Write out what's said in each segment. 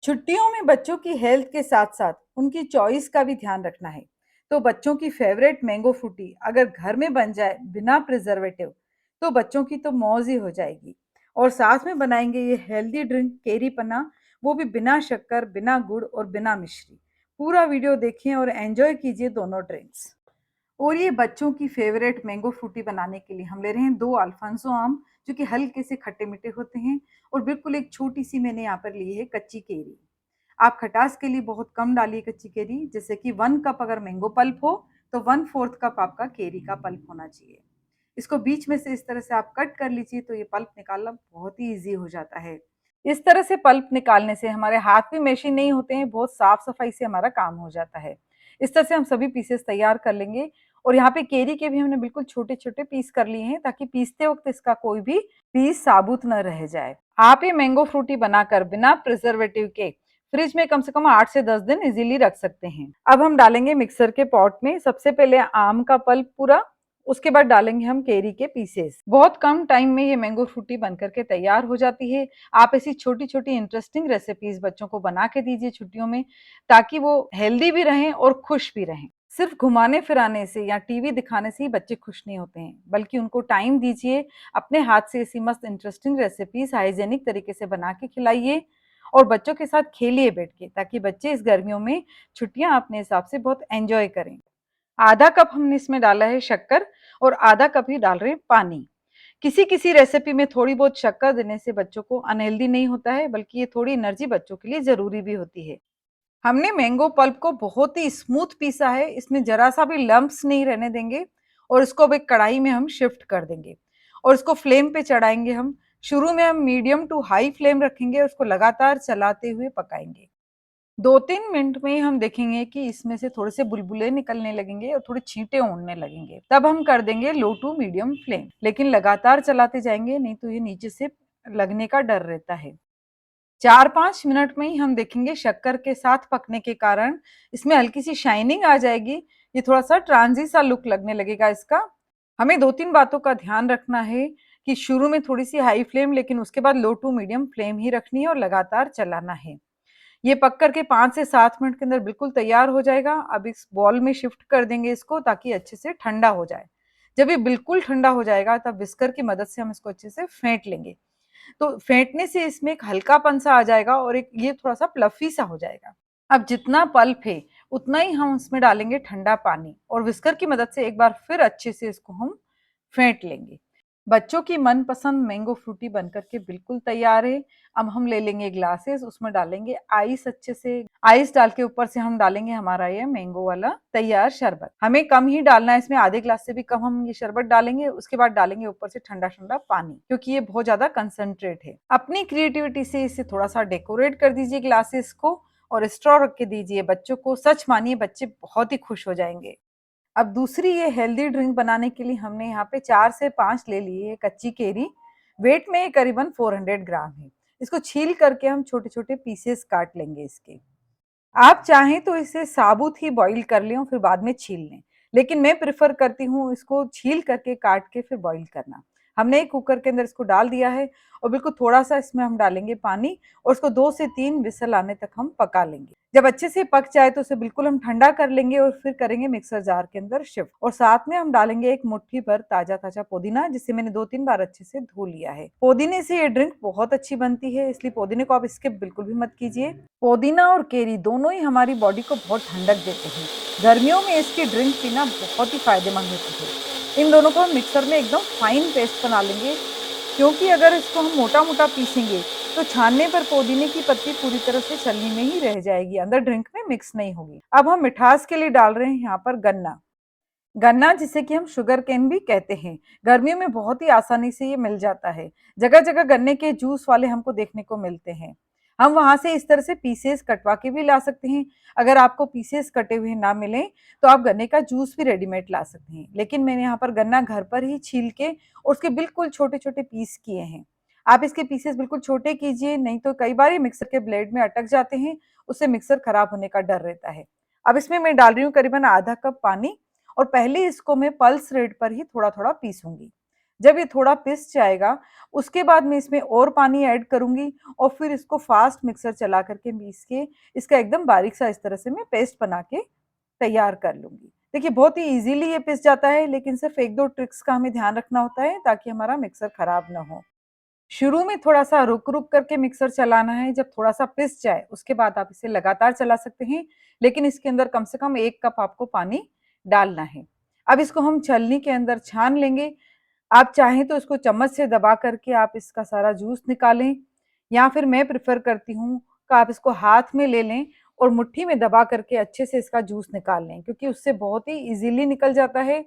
छुट्टियों में बच्चों की हेल्थ के साथ साथ उनकी चॉइस का भी ध्यान रखना है। तो बच्चों की फेवरेट मैंगो फ्रूटी अगर घर में बन जाए बिना प्रिजर्वेटिव, तो बच्चों की तो मौज ही हो जाएगी। और साथ में बनाएंगे ये हेल्दी ड्रिंक केरी पन्ना, वो भी बिना शक्कर, बिना गुड़ और बिना मिश्री। पूरा वीडियो देखें और एंजॉय कीजिए दोनों ड्रिंक्स। और ये बच्चों की फेवरेट मैंगो फ्रूटी बनाने के लिए हम ले रहे हैं 2 अल्फांसो आम, जो कि हल्के से खट्टे-मीठे होते हैं। और बिल्कुल एक छोटी-सी मैंने यहाँ पर ली है कच्ची केरी। आप खटास के लिए बहुत कम डालिए कच्ची केरी, जैसे कि 1 कप अगर मैंगो पल्प हो, तो 1/4 कप आपका केरी का पल्प होना चाहिए। इसको बीच में से इस तरह से आप कट कर लीजिए, तो ये पल्प निकालना बहुत ही ईज़ी हो जाता है। इस तरह से पल्प निकालने से हमारे हाथ भी मेशी नहीं होते हैं, बहुत साफ-सफाई से हमारा काम हो जाता है। इस तरह से हम सभी पीसेस तैयार कर लेंगे। और यहाँ पे केरी के भी हमने बिल्कुल छोटे-छोटे पीस कर लिए हैं, ताकि पीसते वक़्त इसका कोई भी पीस साबुत ना रह जाए। आप ये मैंगो फ्रूटी बनाकर बिना प्रिजर्वेटिव के फ्रिज में कम से कम 8 से 10 दिन इज़िली रख सकते हैं। अब हम डालेंगे मिक्सर के पॉट में सबसे पहले आम का पल्प पूरा, उसके बाद डालेंगे हम केरी के पीसेस। बहुत कम टाइम में ये मैंगो फ्रूटी बनकर के तैयार हो जाती है। आप ऐसी छोटी-छोटी इंटरेस्टिंग रेसिपीज़ बच्चों को बना के दीजिए छुट्टियों में, ताकि वो हेल्दी भी रहें और खुश भी रहें। सिर्फ घुमाने-फिराने से या टीवी दिखाने से ही बच्चे खुश नहीं होते हैं, बल्कि उनको टाइम दीजिए, अपने हाथ से ऐसी मस्त इंटरेस्टिंग रेसिपीज़ हाइजीनिक तरीके से बना के खिलाइए और बच्चों के साथ खेलिए बैठ के, ताकि बच्चे इस गर्मियों में छुट्टियाँ अपने हिसाब से बहुत एन्जॉय करें। आधा कप हमने इसमें डाला है शक्कर और आधा कप ही डाल रहे हैं पानी। किसी-किसी रेसिपी में थोड़ी बहुत शक्कर देने से बच्चों को अनहेल्दी नहीं होता है, बल्कि ये थोड़ी एनर्जी बच्चों के लिए ज़रूरी भी होती है। हमने मैंगो पल्प को बहुत ही स्मूथ पीसा है, इसमें ज़रा-सा भी लम्प्स नहीं रहने देंगे और इसको अब एक कढ़ाई में हम शिफ्ट कर देंगे और इसको फ्लेम पे चढ़ाएँगे हम। शुरू में हम मीडियम टू हाई फ्लेम रखेंगे और उसको लगातार चलाते हुए पकाएँगे। 2-3 मिनट में ही हम देखेंगे कि इसमें से थोड़े से बुलबुले निकलने लगेंगे और थोड़े छींटे उड़ने लगेंगे। तब हम कर देंगे लो टू मीडियम फ्लेम, लेकिन लगातार चलाते जाएँगे, नहीं तो ये नीचे से लगने का डर रहता है। 4-5 मिनट में ही हम देखेंगे शक्कर के साथ पकने के कारण इसमें हल्की-सी शाइनिंग आ जाएगी। ये थोड़ा-सा ट्रांज़ी सा लुक लगने लगेगा इसका। हमें 2-3 बातों का ध्यान रखना है कि शुरू में थोड़ी-सी हाई फ्लेम, लेकिन उसके बाद लो टू मीडियम फ्लेम ही रखनी है और लगातार चलाना है। ये पक कर के 5 से 7 मिनट के अंदर बिल्कुल तैयार हो जाएगा। अब इस बॉल में शिफ्ट कर देंगे इसको, ताकि अच्छे से ठंडा हो जाए। जब ये बिल्कुल ठंडा हो जाएगा, तब विस्कर की मदद से हम इसको अच्छे से फेंट लेंगे। तो फेंटने से इसमें एक हल्कापन सा आ जाएगा और एक ये थोड़ा-सा फ्लफी सा हो जाएगा। अब जितना पल्प है, उतना ही हम उसमें डालेंगे ठंडा पानी और विस्कर की मदद से एक बार फिर अच्छे से इसको हम फेंट लेंगे। बच्चों की मनपसंद मैंगो फ्रूटी बनकर के बिल्कुल तैयार है। अब हम ले लेंगे ग्लासेस, उसमें डालेंगे आइस अच्छे से। आइस डाल के ऊपर से हम डालेंगे हमारा ये मैंगो वाला तैयार शरबत। हमें कम ही डालना है, इसमें आधे ग्लास से भी कम हम ये शरबत डालेंगे। उसके बाद डालेंगे ऊपर से ठंडा-ठंडा पानी, क्योंकि ये बहुत ज़्यादा कंसंट्रेट है। अपनी क्रिएटिविटी से इसे थोड़ा-सा डेकोरेट कर दीजिए ग्लासेस को और स्ट्रॉ रख के दीजिए बच्चों को। सच मानिए बच्चे बहुत ही खुश हो जाएँगे। अब दूसरी ये हेल्दी ड्रिंक बनाने के लिए हमने यहाँ पे 4 से 5 ले लिए है कच्ची केरी। वेट में ये करीबन 400 ग्राम है। इसको छील करके हम छोटे-छोटे पीसेस काट लेंगे इसके। आप चाहें तो इसे साबुत ही बॉयल कर लें और फिर बाद में छील लें, लेकिन मैं प्रेफ़र करती हूँ इसको छील करके काट के फिर बॉयल करना। हमने एक कुकर के अंदर इसको डाल दिया है और बिल्कुल थोड़ा-सा इसमें हम डालेंगे पानी और उसको 2 से 3 व्हिसल आने तक हम पका लेंगे। जब अच्छे से पक जाए तो उसे बिल्कुल हम ठंडा कर लेंगे और फिर करेंगे मिक्सर जार के अंदर शिफ्ट और साथ में हम डालेंगे एक मुट्ठी भर ताज़ा-ताज़ा पुदीना, जिसे मैंने 2-3 बार अच्छे से धो लिया है। पुदीने से ये ड्रिंक बहुत अच्छी बनती है, इसलिए पुदीने को आप स्किप बिल्कुल भी मत कीजिए। पुदीना और केरी दोनों ही हमारी बॉडी को बहुत ठंडक देते हैं। गर्मियों में इसकी ड्रिंक पीना बहुत ही फ़ायदेमंद होती है। इन दोनों को हम मिक्सर में एकदम फाइन पेस्ट बना लेंगे, क्योंकि अगर इसको हम मोटा-मोटा पीसेंगे, तो छानने पर पुदीने की पत्ती पूरी तरह से छलनी में ही रह जाएगी, अंदर ड्रिंक में मिक्स नहीं होगी। अब हम मिठास के लिए डाल रहे हैं यहाँ पर गन्ना। गन्ना जिसे कि हम शुगर केन भी कहते हैं। गर्मियों में बहुत ही आसानी से ये मिल जाता है। जगह-जगह गन्ने के जूस वाले हमको देखने को मिलते हैं। हम वहाँ से इस तरह से पीसेस कटवा के भी ला सकते हैं। अगर आपको पीसेस कटे हुए ना मिलें, तो आप गन्ने का जूस भी रेडीमेड ला सकते हैं। लेकिन मैंने यहाँ पर गन्ना घर पर ही छील के और उसके बिल्कुल छोटे-छोटे पीस किए हैं। आप इसके पीसेस बिल्कुल छोटे कीजिए, नहीं तो कई बार ये मिक्सर के ब्लेड में अटक जाते हैं, उससे मिक्सर खराब होने का डर रहता है। अब इसमें मैं डाल रही हूँ करीबन आधा कप पानी और पहले इसको मैं पल्स रेट पर ही थोड़ा-थोड़ा पीसूँगी। जब ये थोड़ा पिस जाएगा, उसके बाद मैं इसमें और पानी ऐड करूँगी और फिर इसको फ़ास्ट मिक्सर चला करके पीस के इसका एकदम बारीक सा इस तरह से मैं पेस्ट बना के तैयार कर लूँगी। देखिए बहुत ही ईज़िली ये पिस जाता है, लेकिन सिर्फ़ 1-2 ट्रिक्स का हमें ध्यान रखना होता है ताकि हमारा मिक्सर खराब ना हो। शुरू में थोड़ा-सा रुक-रुक करके मिक्सर चलाना है, जब थोड़ा-सा पिस जाए, उसके बाद आप इसे लगातार चला सकते हैं, लेकिन इसके अंदर कम से कम 1 कप आपको पानी डालना है। अब इसको हम छलनी के अंदर छान लेंगे। आप चाहें तो इसको चम्मच से दबा करके आप इसका सारा जूस निकालें, या फिर मैं प्रेफ़र करती हूँ कि आप इसको हाथ में ले लें और मुट्ठी में दबा करके अच्छे से इसका जूस निकाल लें, क्योंकि उससे बहुत ही ईज़िली निकल जाता है।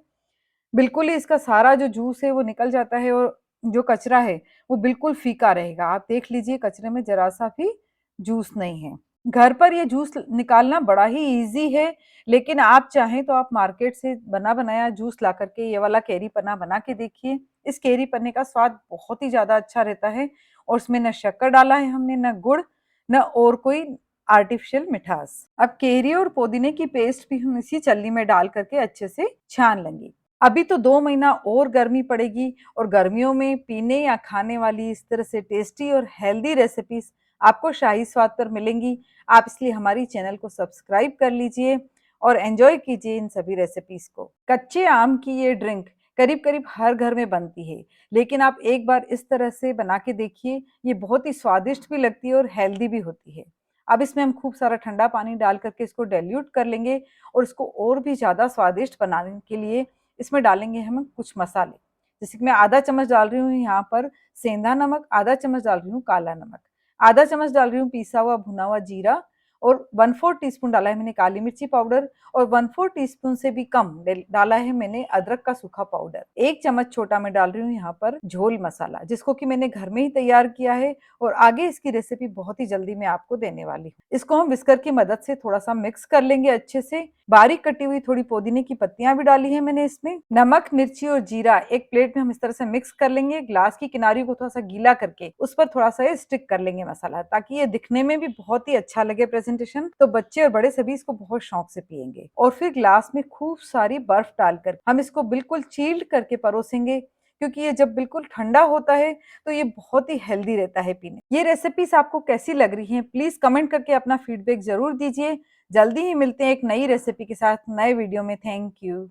बिल्कुल ही इसका सारा जो जूस है वो निकल जाता है और जो कचरा है वो बिल्कुल फीका रहेगा। आप देख लीजिए कचरे में ज़रा-सा भी जूस नहीं है। घर पर ये जूस निकालना बड़ा ही ईज़ी है, लेकिन आप चाहें तो आप मार्केट से बना-बनाया जूस ला कर के ये वाला कैरी पन्ना बना के देखिए। इस कैरी पन्ने का स्वाद बहुत ही ज़्यादा अच्छा रहता है और उसमें ना शक्कर डाला है हमने, ना गुड़, ना और कोई आर्टिफ़िशियल मिठास। अब कैरी और पुदीने की पेस्ट भी हम इसी छलनी में डाल कर के अच्छे से छान लेंगे। अभी तो 2 महीना और गर्मी पड़ेगी और गर्मियों में पीने या खाने वाली इस तरह से टेस्टी और हेल्दी रेसिपीज़ आपको शाही स्वाद पर मिलेंगी। आप इसलिए हमारी चैनल को सब्सक्राइब कर लीजिए और एन्जॉय कीजिए इन सभी रेसिपीज़ को। कच्चे आम की ये ड्रिंक करीब-करीब हर घर में बनती है, लेकिन आप एक बार इस तरह से बना के देखिए, ये बहुत ही स्वादिष्ट भी लगती है और हेल्दी भी होती है। अब इसमें हम खूब सारा ठंडा पानी डाल कर के इसको डाइल्यूट कर लेंगे और इसको और भी ज़्यादा स्वादिष्ट बनाने के लिए इसमें डालेंगे हम कुछ मसाले। जैसे कि मैं आधा चम्मच डाल रही हूँ यहाँ पर सेंधा नमक, आधा चम्मच डाल रही हूँ काला नमक, आधा चम्मच डाल रही हूँ पिसा हुआ भुना हुआ जीरा और 1/4 टीस्पून डाला है मैंने काली मिर्ची पाउडर और 1/4 टीस्पून से भी कम डाला है मैंने अदरक का सूखा पाउडर। 1 चम्मच छोटा मैं डाल रही हूँ यहाँ पर झोल मसाला, जिसको कि मैंने घर में ही तैयार किया है और आगे इसकी रेसिपी बहुत ही जल्दी मैं आपको देने वाली हूँ। इसको हम विस्कर की मदद से थोड़ा-सा मिक्स कर लेंगे अच्छे से। बारीक कटी हुई थोड़ी पुदीने की पत्तियाँ भी डाली हैं मैंने इसमें। नमक, मिर्ची और जीरा एक प्लेट में हम इस तरह से मिक्स कर लेंगे। ग्लास की किनारी को थोड़ा-सा गीला करके उस पर थोड़ा-सा ये स्टिक कर लेंगे मसाला, ताकि ये दिखने में भी बहुत ही अच्छा लगे प्रेज़ेंटेशन, तो बच्चे और बड़े सभी इसको बहुत शौक से पिएँगे। और फिर ग्लास में खूब सारी बर्फ डालकर हम इसको बिल्कुल चिल्ड करके परोसेंगे, क्योंकि ये जब बिल्कुल ठंडा होता है तो ये बहुत ही हेल्दी रहता है पीने। ये रेसिपीज़ आपको कैसी लग रही हैं? प्लीज़ कमेंट करके अपना फीडबैक ज़रूर दीजिए। जल्दी ही मिलते हैं एक नई रेसिपी के साथ नए वीडियो में। Thank you.